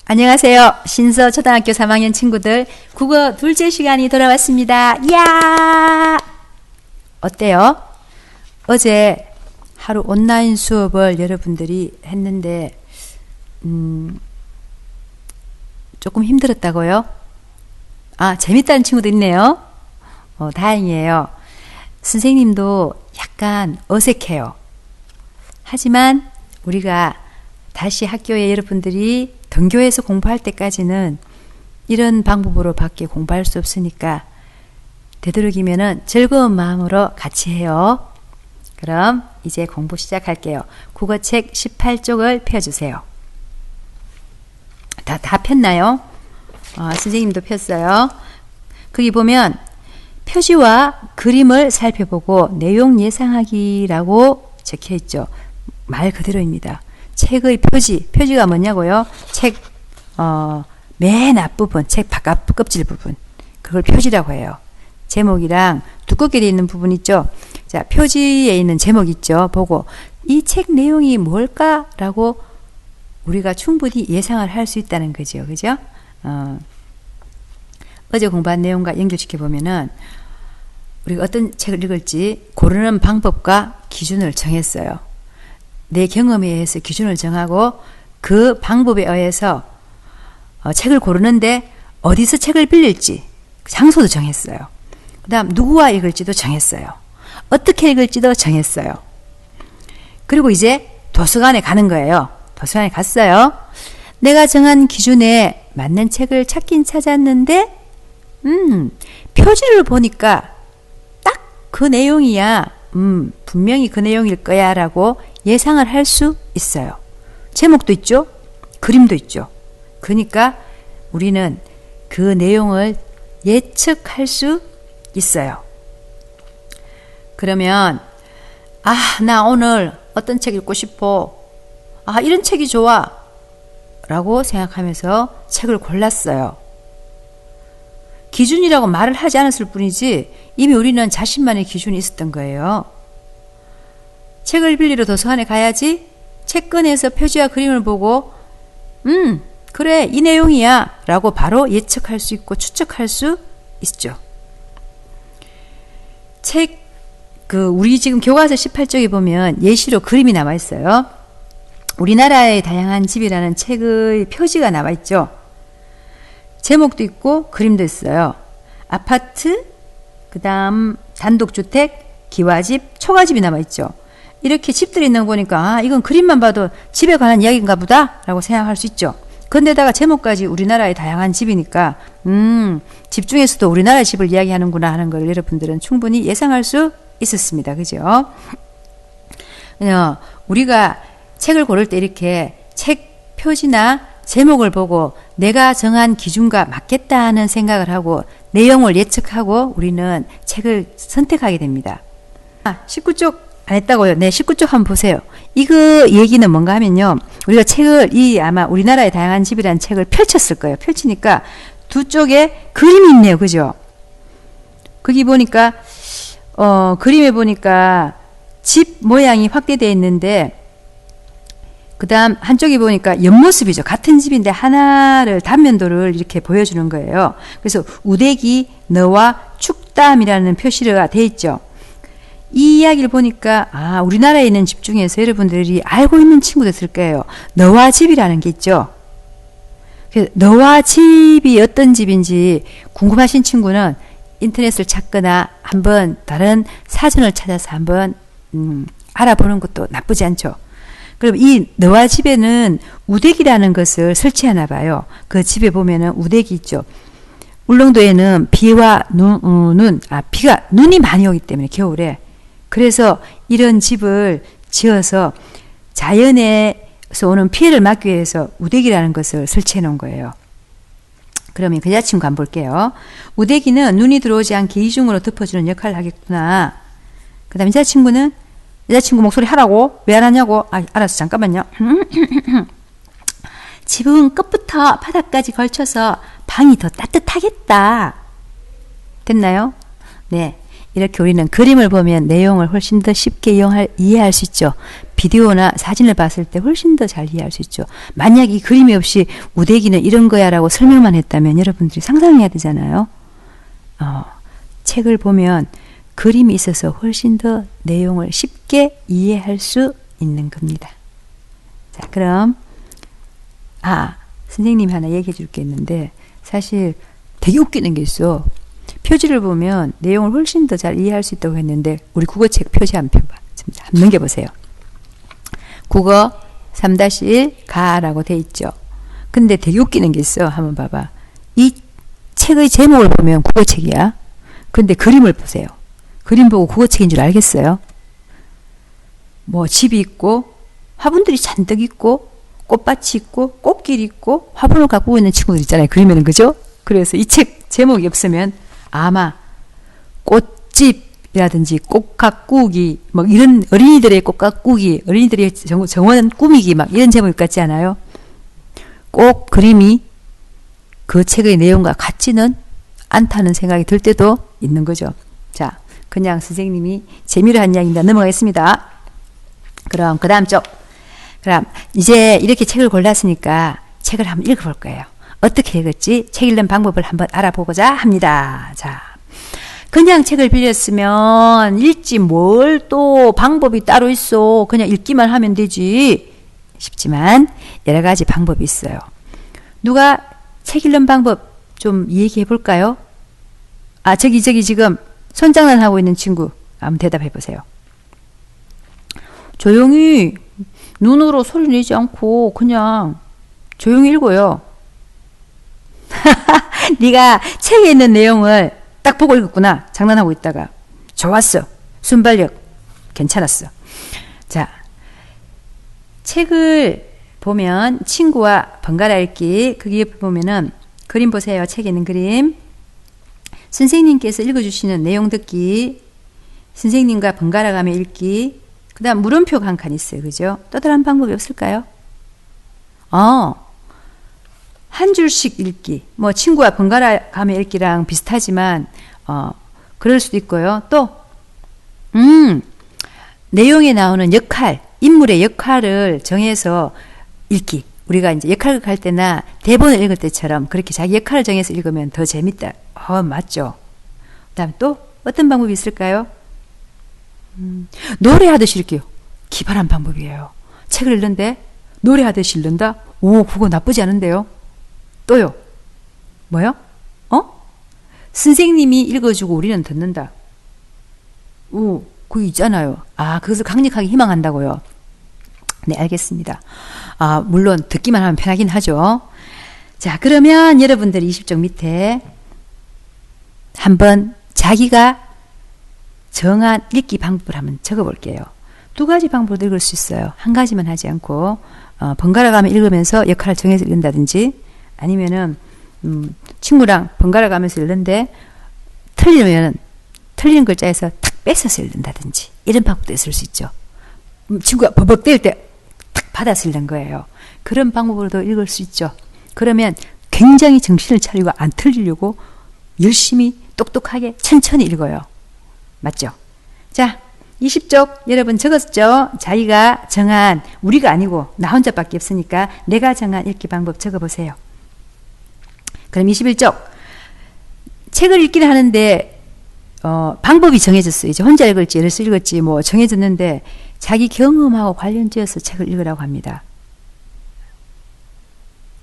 안녕하세요. 신서 초등학교 3학년 친구들 국어 둘째 시간이 돌아왔습니다. 이야! 어때요? 어제 하루 온라인 수업을 여러분들이 했는데 조금 힘들었다고요? 아, 재밌다는 친구도 있네요. 다행이에요. 선생님도 약간 어색해요. 하지만 우리가 다시 학교에 여러분들이 등교해서 공부할 때까지는 이런 방법으로 밖에 공부할 수 없으니까 되도록이면은 즐거운 마음으로 같이 해요. 그럼 이제 공부 시작할게요. 국어책 18쪽을 펴주세요. 다 폈나요? 선생님도 폈어요. 거기 보면 표지와 그림을 살펴보고 내용 예상하기라고 적혀있죠. 말 그대로입니다. 책의 표지가 뭐냐고요? 책 맨 앞부분, 책 바깥 껍질 부분, 그걸 표지라고 해요. 제목이랑 두껍게 되어 있는 부분 있죠. 자, 표지에 있는 제목 있죠. 보고 이 책 내용이 뭘까라고 우리가 충분히 예상을 할 수 있다는 거죠. 그죠? 어제 공부한 내용과 연결시켜 보면은 우리가 어떤 책을 읽을지 고르는 방법과 기준을 정했어요. 내 경험에 의해서 기준을 정하고 그 방법에 의해서 책을 고르는데 어디서 책을 빌릴지 장소도 정했어요. 그 다음 누구와 읽을지도 정했어요. 어떻게 읽을지도 정했어요. 그리고 이제 도서관에 가는 거예요. 도서관에 갔어요. 내가 정한 기준에 맞는 책을 찾긴 찾았는데 표지를 보니까 딱 그 내용이야. 분명히 그 내용일 거야 라고 예상을 할 수 있어요. 제목도 있죠. 그림도 있죠. 그러니까 우리는 그 내용을 예측할 수 있어요. 그러면 나 오늘 어떤 책 읽고 싶어. 이런 책이 좋아 라고 생각하면서 책을 골랐어요. 기준이라고 말을 하지 않았을 뿐이지 이미 우리는 자신만의 기준이 있었던 거예요. 책을 빌리러 도서관에 가야지 책 꺼내서 표지와 그림을 보고 그래 이 내용이야 라고 바로 예측할 수 있고 추측할 수 있죠. 우리 지금 교과서 18쪽에 보면 예시로 그림이 나와 있어요. 우리나라의 다양한 집이라는 책의 표지가 나와 있죠. 제목도 있고 그림도 있어요. 아파트, 그 다음 단독주택, 기와집, 초가집이 나와 있죠. 이렇게 집들이 있는 거 보니까 이건 그림만 봐도 집에 관한 이야기인가 보다 라고 생각할 수 있죠. 근데다가 제목까지 우리나라의 다양한 집이니까 집 중에서도 우리나라의 집을 이야기하는구나 하는 걸 여러분들은 충분히 예상할 수 있었습니다. 그죠? 우리가 책을 고를 때 이렇게 책 표지나 제목을 보고 내가 정한 기준과 맞겠다 하는 생각을 하고 내용을 예측하고 우리는 책을 선택하게 됩니다. 19쪽 안 했다고요? 네, 19쪽 한번 보세요. 이거 얘기는 뭔가 하면요. 우리가 책을 아마 우리나라의 다양한 집이라는 책을 펼쳤을 거예요. 펼치니까 두 쪽에 그림이 있네요. 그죠? 거기 보니까 그림에 보니까 집 모양이 확대되어 있는데 그 다음 한쪽에 보니까 옆모습이죠. 같은 집인데 하나를 단면도를 이렇게 보여주는 거예요. 그래서 우대기, 너와 축담이라는 표시가 되어 있죠. 이 이야기를 보니까 우리나라에 있는 집 중에서 여러분들이 알고 있는 친구도 있을 거예요. 너와 집이라는 게 있죠. 그래서 너와 집이 어떤 집인지 궁금하신 친구는 인터넷을 찾거나 한번 다른 사전을 찾아서 한번 알아보는 것도 나쁘지 않죠. 그럼 이 너와 집에는 우대기라는 것을 설치하나 봐요. 그 집에 보면은 우대기 있죠. 울릉도에는 비가 눈이 많이 오기 때문에 겨울에 그래서 이런 집을 지어서 자연에서 오는 피해를 막기 위해서 우대기라는 것을 설치해 놓은 거예요. 그러면 그 여자친구 한번 볼게요. 우대기는 눈이 들어오지 않게 이중으로 덮어주는 역할을 하겠구나. 그 다음에 여자친구 목소리 하라고? 왜 안 하냐고? 알았어. 잠깐만요. 집은 끝부터 바닥까지 걸쳐서 방이 더 따뜻하겠다. 됐나요? 네. 이렇게 우리는 그림을 보면 내용을 훨씬 더 쉽게 이해할 수 있죠. 비디오나 사진을 봤을 때 훨씬 더 잘 이해할 수 있죠. 만약 이 그림이 없이 우대기는 이런 거야 라고 설명만 했다면 여러분들이 상상해야 되잖아요. 책을 보면 그림이 있어서 훨씬 더 내용을 쉽게 이해할 수 있는 겁니다. 자, 그럼 선생님이 하나 얘기해 줄 게 있는데 사실 되게 웃기는 게 있어. 표지를 보면 내용을 훨씬 더 잘 이해할 수 있다고 했는데 우리 국어책 표지 한번 넘겨보세요. 국어 3-1 가라고 돼 있죠. 근데 되게 웃기는 게 있어. 한번 봐봐. 이 책의 제목을 보면 국어책이야. 근데 그림을 보세요. 그림 보고 국어책인 줄 알겠어요? 뭐 집이 있고 화분들이 잔뜩 있고 꽃밭이 있고 꽃길이 있고 화분을 갖고 있는 친구들 있잖아요. 그림에는. 그죠? 그래서 이 책 제목이 없으면 아마 꽃집이라든지 꽃가꾸기 뭐 이런 어린이들의 꽃가꾸기 어린이들의 정원 꾸미기 막 이런 제목 같지 않아요? 꼭 그림이 그 책의 내용과 같지는 않다는 생각이 들 때도 있는 거죠. 자, 그냥 선생님이 재미로 한 이야기입니다. 넘어가겠습니다. 그럼 그 다음 쪽. 그럼 이제 이렇게 책을 골랐으니까 책을 한번 읽어볼 거예요. 어떻게 읽을지 책 읽는 방법을 한번 알아보고자 합니다. 자, 그냥 책을 빌렸으면 읽지 뭘 또 방법이 따로 있어. 그냥 읽기만 하면 되지. 싶지만 여러 가지 방법이 있어요. 누가 책 읽는 방법 좀 얘기해 볼까요? 저기 지금 손장난하고 있는 친구 한번 대답해 보세요. 조용히 눈으로 소리 내지 않고 그냥 조용히 읽어요. 네가 책에 있는 내용을 딱 보고 읽었구나. 장난하고 있다가. 좋았어. 순발력 괜찮았어. 자, 책을 보면 친구와 번갈아 읽기 거기에 보면은 그림 보세요. 책에 있는 그림. 선생님께서 읽어주시는 내용 듣기, 선생님과 번갈아 가며 읽기, 그 다음 물음표가 한 칸 있어요. 그죠? 또 다른 방법이 없을까요? 한 줄씩 읽기. 뭐 친구와 번갈아 가며 읽기랑 비슷하지만 그럴 수도 있고요. 또 내용에 나오는 역할, 인물의 역할을 정해서 읽기. 우리가 이제 역할극 할 때나 대본을 읽을 때처럼 그렇게 자기 역할을 정해서 읽으면 더 재밌다. 맞죠? 그 다음 또 어떤 방법이 있을까요? 노래하듯이 읽기요. 기발한 방법이에요. 책을 읽는데 노래하듯이 읽는다? 오, 그거 나쁘지 않은데요? 또요. 뭐요? 선생님이 읽어주고 우리는 듣는다. 오, 그거 있잖아요. 그것을 강력하게 희망한다고요. 네, 알겠습니다. 물론 듣기만 하면 편하긴 하죠. 자, 그러면 여러분들 20쪽 밑에 한번 자기가 정한 읽기 방법을 한번 적어볼게요. 두 가지 방법으로 읽을 수 있어요. 한 가지만 하지 않고 번갈아 가며 읽으면서 역할을 정해서 읽는다든지 아니면은 친구랑 번갈아 가면서 읽는데 틀리면 틀리는 글자에서 탁 뺏어서 읽는다든지 이런 방법도 있을 수 있죠. 친구가 버벅댈 때 탁 받아서 읽는 거예요. 그런 방법으로도 읽을 수 있죠. 그러면 굉장히 정신을 차리고 안 틀리려고 열심히 똑똑하게 천천히 읽어요. 맞죠? 자, 20쪽 여러분 적었죠? 자기가 정한, 우리가 아니고 나 혼자밖에 없으니까 내가 정한 읽기 방법 적어보세요. 그럼 21쪽 책을 읽기를 하는데 방법이 정해졌어요. 이제 혼자 읽을지 여럿이 읽을지 뭐 정해졌는데 자기 경험하고 관련지어서 책을 읽으라고 합니다.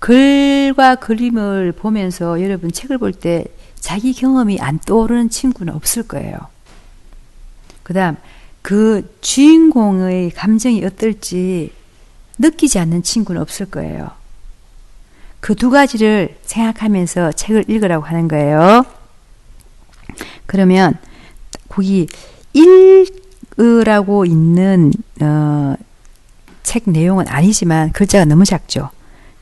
글과 그림을 보면서 여러분 책을 볼 때 자기 경험이 안 떠오르는 친구는 없을 거예요. 그 다음 그 주인공의 감정이 어떨지 느끼지 않는 친구는 없을 거예요. 그 두 가지를 생각하면서 책을 읽으라고 하는 거예요. 그러면 거기 읽으라고 있는 책 내용은 아니지만 글자가 너무 작죠.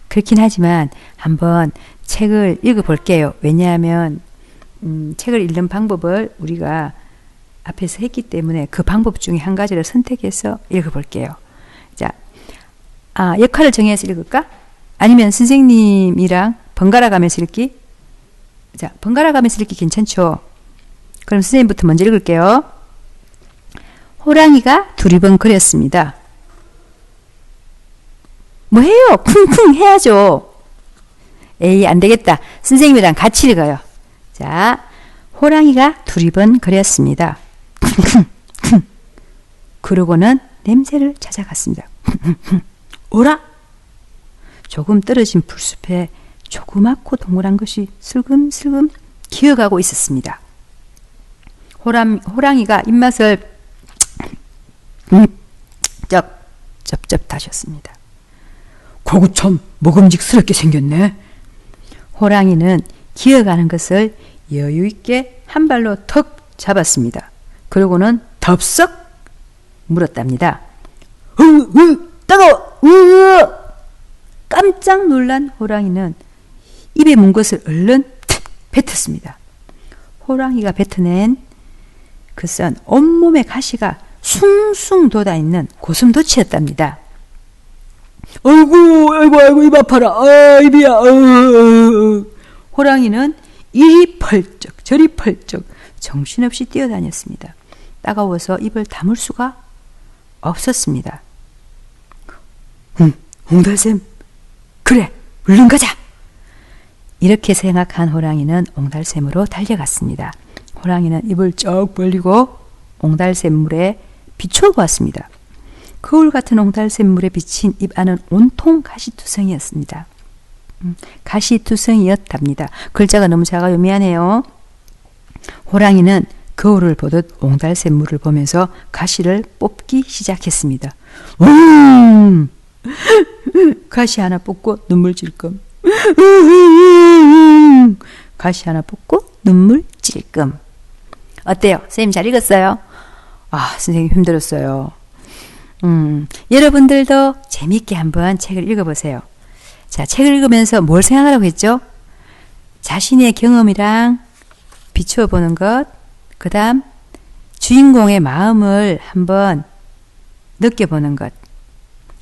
그렇긴 하지만 한번 책을 읽어볼게요. 왜냐하면 책을 읽는 방법을 우리가 앞에서 했기 때문에 그 방법 중에 한 가지를 선택해서 읽어볼게요. 자, 역할을 정해서 읽을까? 아니면 선생님이랑 번갈아 가면서 읽기? 자, 번갈아 가면서 읽기 괜찮죠? 그럼 선생님부터 먼저 읽을게요. 호랑이가 두리번거렸습니다. 뭐 해요? 쿵쿵 해야죠. 에이, 안 되겠다. 선생님이랑 같이 읽어요. 자, 호랑이가 두리번거렸습니다. 그러고는 냄새를 찾아갔습니다. 오라! 조금 떨어진 풀숲에 조그맣고 동그란 것이 슬금슬금 기어가고 있었습니다. 호랑이가 입맛을 쩝쩝 다셨습니다. 그거 참 먹음직스럽게 생겼네. 호랑이는 기어가는 것을 여유있게 한 발로 턱 잡았습니다. 그러고는 덥석 물었답니다. 따가워! 깜짝 놀란 호랑이는 입에 문 것을 얼른 뱉었습니다. 호랑이가 뱉어낸 그것은 온몸에 가시가 숭숭 돋아있는 고슴도치였답니다. 아이고, 입 아파라. 아, 입이야. 호랑이는 이리 펄쩍, 저리 펄쩍 정신없이 뛰어다녔습니다. 따가워서 입을 다물 수가 없었습니다. 옹달샘, 그래, 얼른 가자. 이렇게 생각한 호랑이는 옹달샘으로 달려갔습니다. 호랑이는 입을 쩍 벌리고 옹달샘 물에 비춰보았습니다. 거울 같은 옹달샘 물에 비친 입 안은 온통 가시투성이었습니다. 가시투성이었답니다. 글자가 너무 작아요. 미안해요. 호랑이는 거울을 보듯 옹달샘 물을 보면서 가시를 뽑기 시작했습니다. 가시 하나 뽑고 눈물 찔끔. 가시 하나 뽑고 눈물 찔끔. 어때요? 선생님 잘 읽었어요? 아, 선생님 힘들었어요. 여러분들도 재미있게 한번 책을 읽어보세요. 자, 책을 읽으면서 뭘 생각하라고 했죠? 자신의 경험이랑 비추어보는 것, 그 다음 주인공의 마음을 한번 느껴보는 것,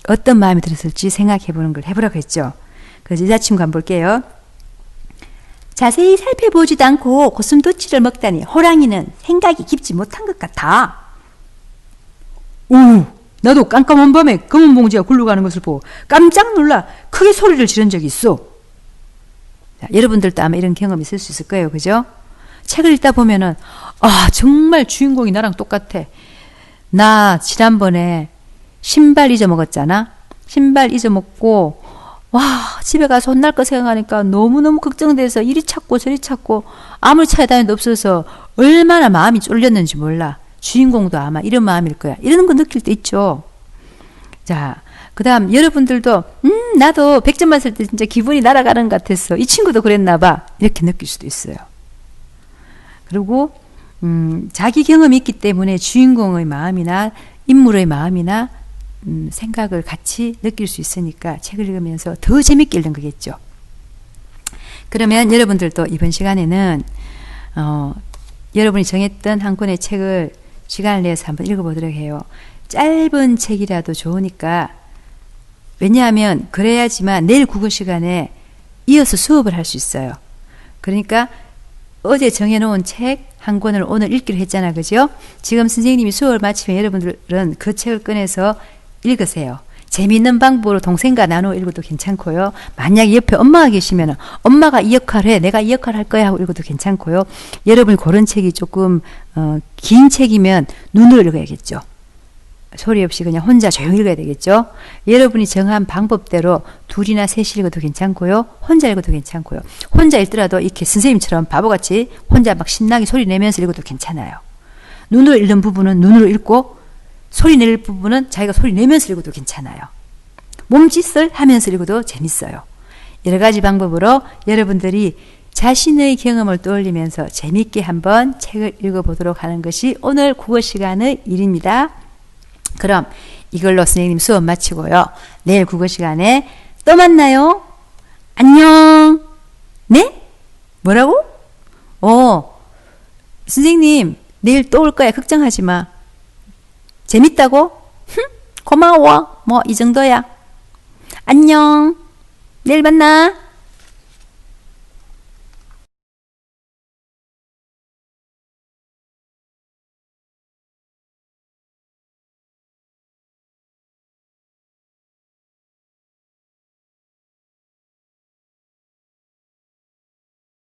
어떤 마음이 들었을지 생각해보는 걸 해보라고 했죠. 그래서 여자친구 한번 볼게요. 자세히 살펴보지도 않고 고슴도치를 먹다니 호랑이는 생각이 깊지 못한 것 같아. 오, 나도 깜깜한 밤에 검은 봉지가 굴러가는 것을 보고 깜짝 놀라 크게 소리를 지른 적이 있어. 자, 여러분들도 아마 이런 경험이 있을 수 있을 거예요. 그죠? 책을 읽다 보면은 아, 정말 주인공이 나랑 똑같아. 나 지난번에 신발 잊어먹었잖아. 신발 잊어먹고 와, 집에 가서 혼날 거 생각하니까 너무너무 걱정돼서 이리 찾고 저리 찾고 아무리 찾아다녀도 없어서 얼마나 마음이 쫄렸는지 몰라. 주인공도 아마 이런 마음일 거야. 이러는 거 느낄 때 있죠. 자, 그 다음 여러분들도 나도 100점 맞을 때 진짜 기분이 날아가는 것 같았어. 이 친구도 그랬나 봐. 이렇게 느낄 수도 있어요. 그리고 자기 경험이 있기 때문에 주인공의 마음이나 인물의 마음이나 생각을 같이 느낄 수 있으니까 책을 읽으면서 더 재밌게 읽는 거겠죠. 그러면 여러분들도 이번 시간에는 여러분이 정했던 한 권의 책을 시간을 내서 한번 읽어보도록 해요. 짧은 책이라도 좋으니까, 왜냐하면 그래야지만 내일 국어 시간에 이어서 수업을 할 수 있어요. 그러니까 어제 정해놓은 책 한 권을 오늘 읽기로 했잖아. 그죠? 지금 선생님이 수업을 마치면 여러분들은 그 책을 꺼내서 읽으세요. 재미있는 방법으로 동생과 나누어 읽어도 괜찮고요. 만약에 옆에 엄마가 계시면 엄마가 이 역할을 해, 내가 이 역할을 할 거야 하고 읽어도 괜찮고요. 여러분이 고른 책이 조금 긴 책이면 눈으로 읽어야겠죠. 소리 없이 그냥 혼자 조용히 읽어야 되겠죠. 여러분이 정한 방법대로 둘이나 셋이 읽어도 괜찮고요. 혼자 읽어도 괜찮고요. 혼자 읽더라도 이렇게 선생님처럼 바보같이 혼자 막 신나게 소리 내면서 읽어도 괜찮아요. 눈으로 읽는 부분은 눈으로 읽고 소리 낼 부분은 자기가 소리 내면서 읽어도 괜찮아요. 몸짓을 하면서 읽어도 재밌어요. 여러 가지 방법으로 여러분들이 자신의 경험을 떠올리면서 재미있게 한번 책을 읽어보도록 하는 것이 오늘 국어 시간의 일입니다. 그럼 이걸로 선생님 수업 마치고요. 내일 국어 시간에 또 만나요. 안녕. 네? 뭐라고? 선생님 내일 또 올 거야. 걱정하지 마. 재밌다고? 고마워. 뭐 이 정도야. 안녕. 내일 만나.